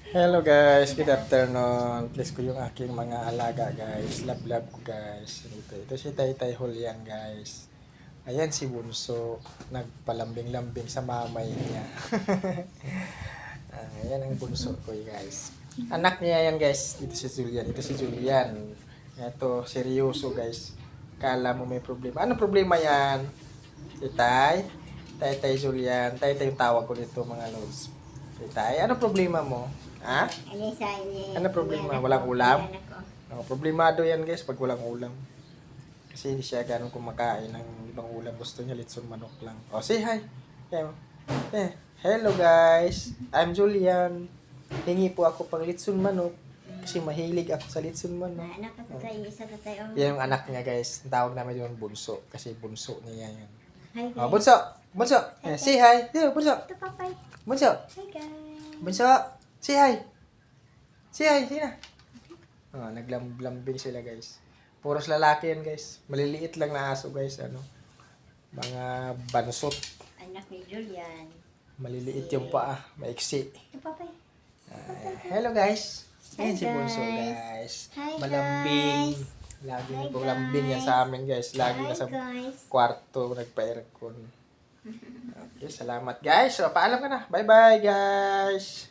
Hello guys, good afternoon. Please ko yung aking mga alaga guys. Love ko guys. Ito si Taytay Julian guys. Ayan si Bunso. Nagpalambing-lambing sa mamay niya. Ayan ang bunso ko guys. Anak niya yan guys. Ito si Julian. Ito si Julian. Ito, seryoso guys. Kala mo may problema. Ano problema yan? Taytay? Taytay Julian. Taytay yung tawag ko dito mga lods. Taytay, ano problema mo? Ha? Ano problema? Walang ulam? Oh, problemado yan guys pag walang ulam. Kasi hindi siya ganun kumakain ng ibang ulam. Gusto niya litson manok lang. Oh, say hi. Yeah. Hello guys. I'm Julian. Hingi po ako pang litson manok. Kasi mahilig ako sa litson manok. Yan yung anak niya guys. Ang tawag namin yung bunso. Kasi bunso niya yan. Oh, bunso. Bunso. Say hi. Yeah, bunso. Bunso. Hi guys. Bunso. Say hi. Say hi. Sige na. Oh, naglambing sila guys. Puros lalaki yan guys. Maliliit lang na aso guys. Ano? Mga bansot. Anak ni Julian. Maliliit yung paa. Maiksi. Ito papay. Hello guys. Ayan Hi, si Bunso guys. guys. Hi, Malambing. guys. Lagi Hi, po lambing yan sa amin guys. Lagi Hi nasa guys. kwarto nagpa-aircon. Okay, salamat guys. So, paalam ka na. Bye bye guys.